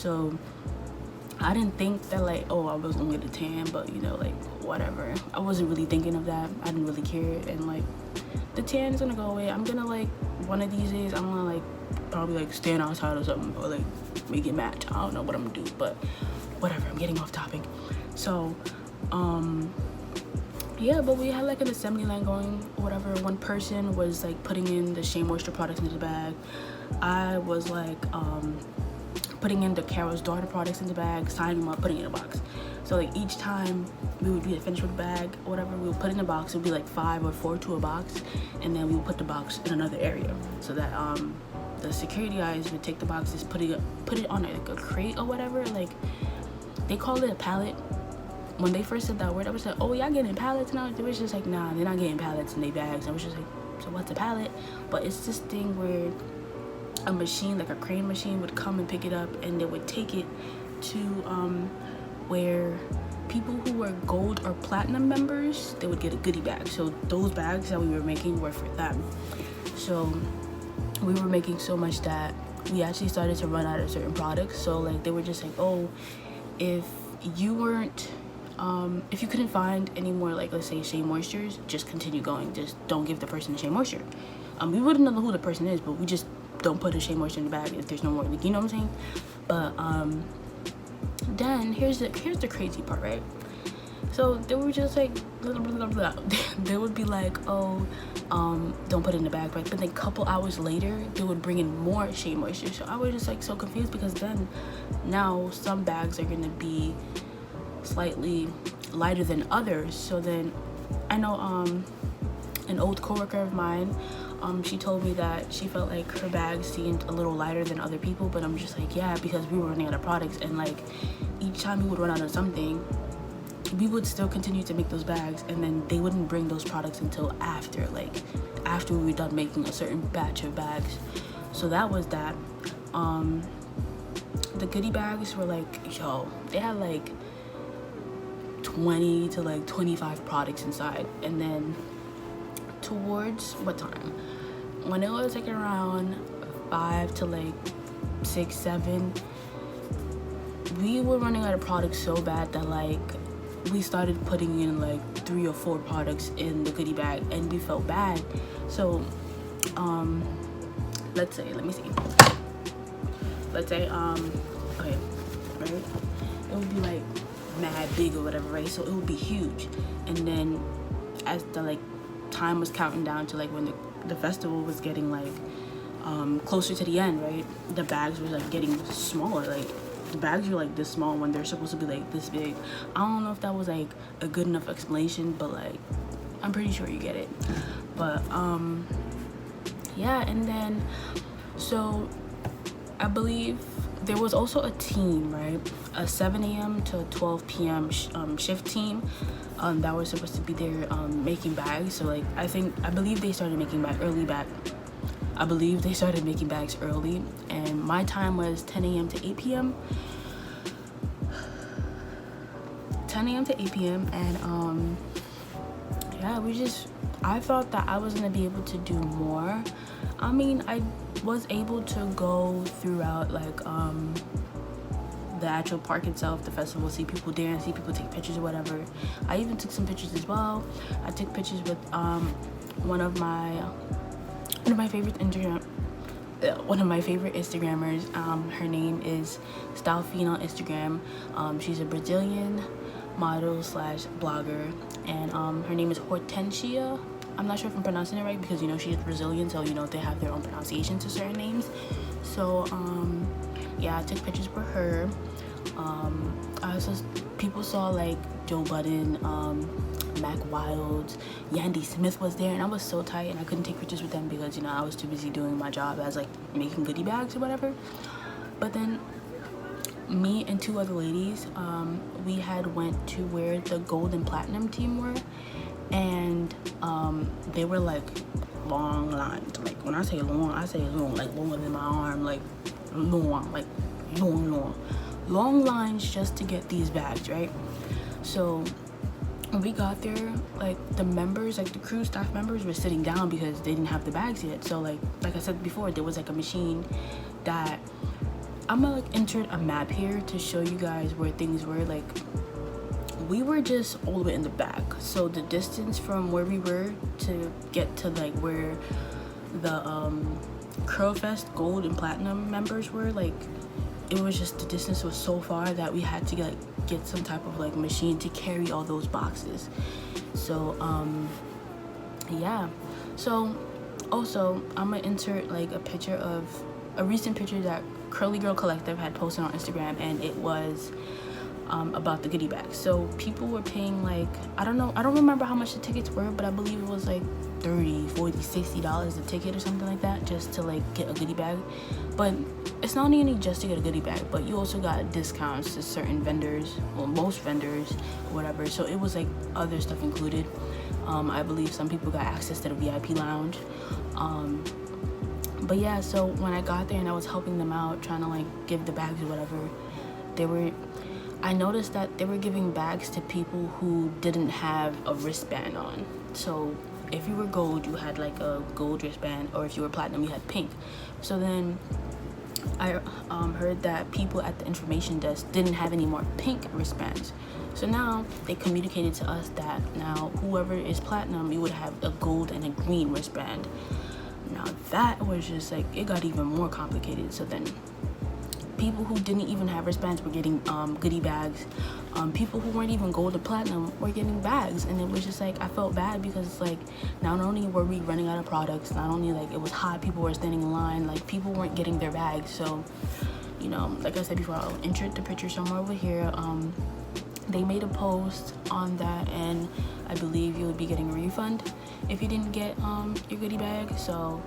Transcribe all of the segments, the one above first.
So I didn't think that like, oh, I was gonna get a tan, but you know, like whatever. I wasn't really thinking of that. I didn't really care. And like the tan is gonna go away. I'm gonna like one of these days I'm gonna like probably like stand outside or something, or like make it match. I don't know what I'm gonna do, but whatever. I'm getting off topic. So yeah, but we had like an assembly line going or whatever. One person was like putting in the Shea Moisture products into the bag. I was like putting in the Carol's Daughter products in the bag, signing them up, putting it in a box. So like each time we would be finished with the bag or whatever, we would put it in a box. It would be like 5 or 4 to a box, and then we would put the box in another area so that the security guys would take the boxes, put it on like a crate or whatever. Like they called it a pallet. When they first said that word, I was like, oh, y'all getting pallets now? They was just like, nah, they're not getting pallets in their bags. I was just like, so what's a pallet? But it's this thing where a machine, like a crane machine, would come and pick it up, and they would take it to where people who were gold or platinum members, they would get a goodie bag. So those bags that we were making were for them. So we were making so much that we actually started to run out of certain products. So like they were just like, oh, if you couldn't find any more, like let's say Shea Moistures, just continue going. Just don't give the person the Shea Moisture. We wouldn't know who the person is, but we just don't put a Shea Moisture in the bag if there's no more. Like, you know what I'm saying? But then here's the crazy part, right? So they were just like blah, blah, blah, blah. They would be like, oh, don't put it in the bag, right? But then a couple hours later they would bring in more Shea Moisture. So I was just like so confused, because then now some bags are gonna be slightly lighter than others. So then I know an old coworker of mine, she told me that she felt like her bag seemed a little lighter than other people, but I'm just like, yeah, because we were running out of products, and like each time we would run out of something, we would still continue to make those bags, and then they wouldn't bring those products until after we were done making a certain batch of bags. So that was that. The goodie bags were like, yo, they had like 20 to like 25 products inside. And then towards what time, when it was like around 5 to like 6, 7, we were running out of products so bad that like we started putting in like 3 or 4 products in the goodie bag, and we felt bad. So let's say okay, right, it would be like mad big or whatever, right? So it would be huge. And then as the like time was counting down to like when the festival was getting like closer to the end, right, the bags were like getting smaller. Like the bags were like this small when they're supposed to be like this big. I don't know if that was like a good enough explanation, but like I'm pretty sure you get it. But yeah, and then so I believe there was also a team, right, a 7 a.m. to 12 p.m. Shift team that was supposed to be there making bags. So like I believe they started making bags early, and my time was 10 a.m. to 8 p.m. 10 a.m. to 8 p.m. and yeah, I thought that I was gonna be able to do more. I mean, I was able to go throughout like the actual park itself, the festival, see people dance, see people take pictures or whatever. I even took some pictures as well. I took pictures with one of my favorite Instagrammers. Her name is Stylefina on Instagram. She's a Brazilian model / blogger, and her name is Hortensia. I'm not sure if I'm pronouncing it right, because you know she's Brazilian, so you know they have their own pronunciation to certain names. So yeah, I took pictures for her. People saw like Joe Budden, MacLeod, Yandy Smith was there, and I was so tight and I couldn't take pictures with them because, you know, I was too busy doing my job as like making goodie bags or whatever. But then me and 2 other ladies, we had went to where the gold and platinum team were, and they were like long lines. Like when I say long, like longer than my arm, like long lines just to get these bags, right? So when we got there, like the members, like the crew staff members were sitting down because they didn't have the bags yet. So like I said before, there was like a machine that I'm gonna like insert a map here to show you guys where things were. Like, we were just all the way in the back, so the distance from where we were to get to like where the Curlfest gold and platinum members were, like, it was just, the distance was so far that we had to get some type of like machine to carry all those boxes. So yeah. So also, I'm gonna insert like a picture of a recent picture that Curly Girl Collective had posted on Instagram, and it was about the goodie bags. So people were paying like, I don't remember how much the tickets were, but I believe it was like $30, $40, $60 a ticket or something like that, just to like get a goodie bag. But it's not only just to get a goodie bag, but you also got discounts to certain vendors, well, most vendors or whatever. So it was like other stuff included. I believe some people got access to the VIP lounge. But yeah, so when I got there and I was helping them out, trying to like give the bags or whatever, I noticed that they were giving bags to people who didn't have a wristband on. So if you were gold, you had like a gold wristband, or if you were platinum, you had pink. So then I heard that people at the information desk didn't have any more pink wristbands. So now they communicated to us that now whoever is platinum, you would have a gold and a green wristband. Now that was just like, it got even more complicated. So then people who didn't even have wristbands were getting goodie bags. People who weren't even gold or platinum were getting bags, and it was just like, I felt bad because it's like, not only were we running out of products, not only like it was hot, people were standing in line, like people weren't getting their bags. So, you know, like I said before, I'll insert the picture somewhere over here. They made a post on that, and I believe you would be getting a refund if you didn't get your goodie bag. So,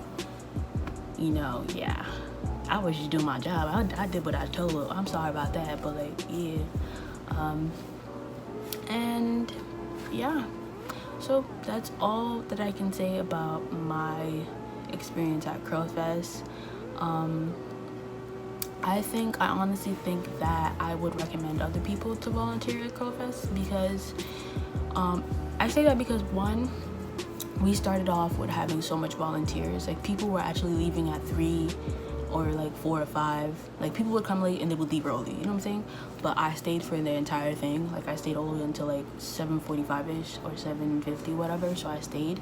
you know, yeah, I was just doing my job. I did what I told. I'm sorry about that, but like, yeah. And yeah, so that's all that I can say about my experience at Curlfest. I honestly think that I would recommend other people to volunteer at Curlfest, because I say that because, one, we started off with having so much volunteers. Like, people were actually leaving at 3 or like 4 or 5. Like, people would come late and they would leave early, you know what I'm saying? But I stayed for the entire thing. Like, I stayed all the way until like 7:45ish or 7:50, whatever. So I stayed.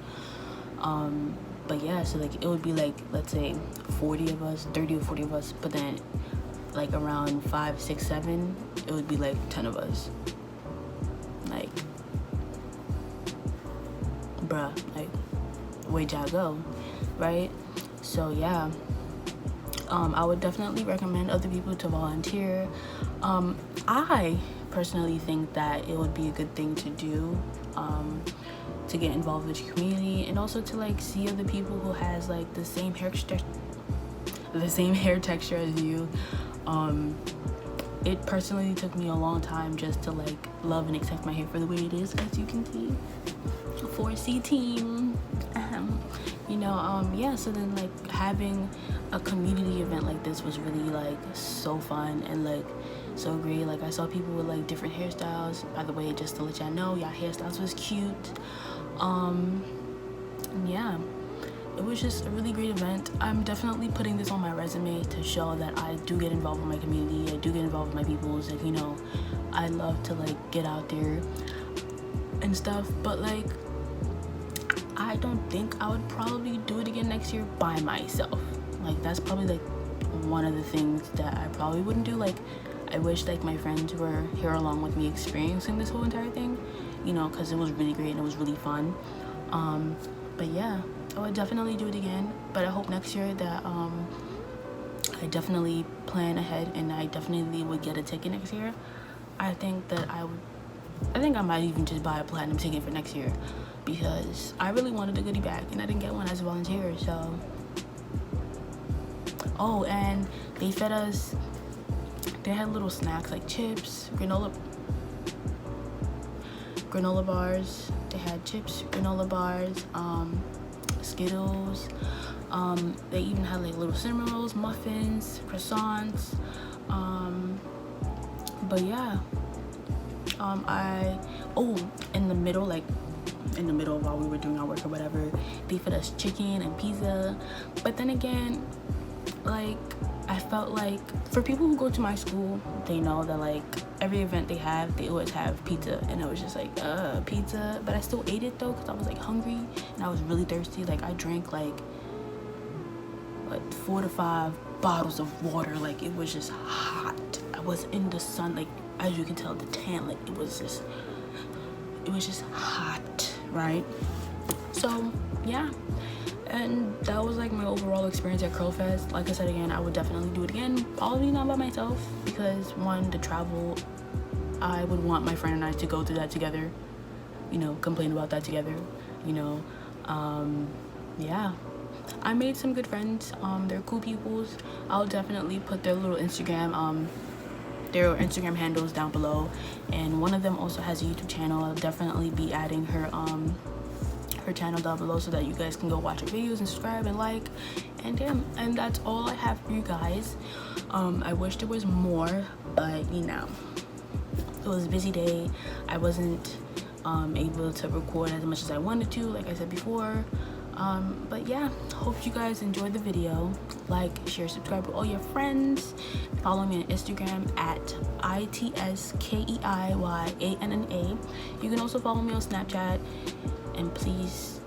But yeah, so like it would be like, let's say 40 of us, 30 or 40 of us, but then like around 5, 6, 7, it would be like 10 of us. Like, bruh, like, where'd y'all go, right? So yeah, I would definitely recommend other people to volunteer. I personally think that it would be a good thing to do, to get involved with your community, and also to like see other people who has like the same hair texture as you. It personally took me a long time just to like love and accept my hair for the way it is, as you can see. 4C team. You know, yeah, so then like having a community event like this was really like so fun and like so great. Like, I saw people with like different hairstyles. By the way, just to let y'all know, y'all hairstyles was cute. Yeah, it was just a really great event. I'm definitely putting this on my resume to show that I do get involved with my community. I do get involved with my peoples. Like, you know, I love to like get out there and stuff. But like, I don't think I would probably do it again next year by myself. Like, that's probably like one of the things that I probably wouldn't do. Like, I wish like my friends were here along with me experiencing this whole entire thing, you know, because it was really great and it was really fun. But yeah, I would definitely do it again. But I hope next year that I definitely plan ahead and I definitely would get a ticket next year. I think I might even just buy a platinum ticket for next year, because I really wanted a goodie bag and I didn't get one as a volunteer. So, oh, and they fed us, they had little snacks like chips, granola bars. They had chips, granola bars, Skittles. They even had like little cinnamon rolls, muffins, croissants. But yeah, in the middle while we were doing our work or whatever, they fed us chicken and pizza. But then again, like, I felt like for people who go to my school, they know that like every event they have, they always have pizza, and it was just like pizza. But I still ate it though because I was like hungry and I was really thirsty. Like I drank like 4 to 5 bottles of water. Like it was just hot. I was in the sun, like as you can tell, the tan, like it was just hot, right? So yeah, and that was like my overall experience at Curlfest. Like I said again, I would definitely do it again, probably not by myself, because one, the travel, I would want my friend and I to go through that together, you know, complain about that together, you know. Yeah, I made some good friends. They're cool peoples. I'll definitely put their little Instagram handles down below, and one of them also has a YouTube channel. I'll definitely be adding her channel down below so that you guys can go watch her videos and subscribe and like. And damn, and that's all I have for you guys. I wish there was more, but you know, it was a busy day. I wasn't able to record as much as I wanted to, like I said before. But yeah, hope you guys enjoyed the video. Like, share, subscribe with all your friends. Follow me on Instagram at itskeiyanna. You can also follow me on Snapchat. And please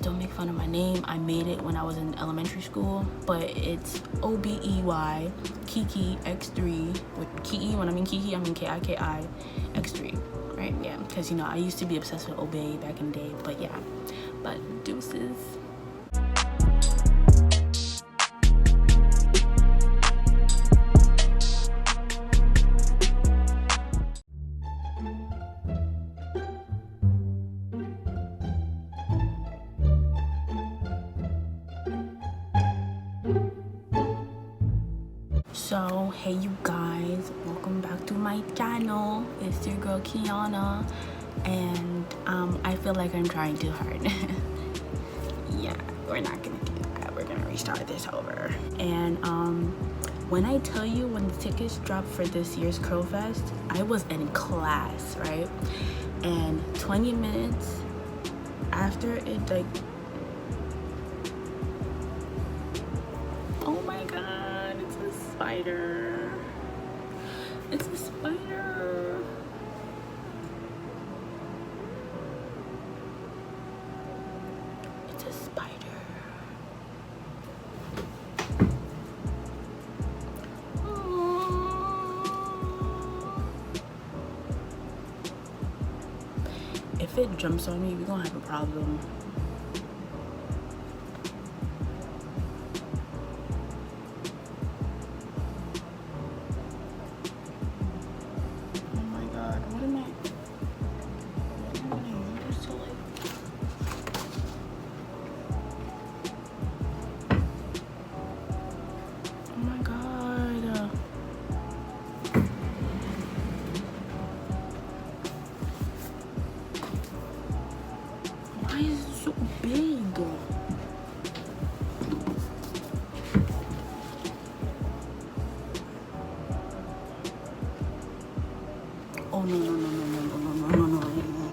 don't make fun of my name. I made it when I was in elementary school, but it's OBEY Kiki X3. With Kiki, when I mean Kiki, I mean Kiki X3, right? Yeah, because you know I used to be obsessed with Obey back in the day, but yeah. But deuces. So hey you guys, welcome back to my channel. It's your girl Kiana, and I feel like I'm trying too hard. Yeah, we're not gonna do that. We're gonna restart this over. And when I tell you, when the tickets dropped for this year's Curlfest, I was in class, right? And 20 minutes after it, like, oh my god, it's a spider. It's a spider. It's a spider. If it jumps on me, we're gonna have a problem.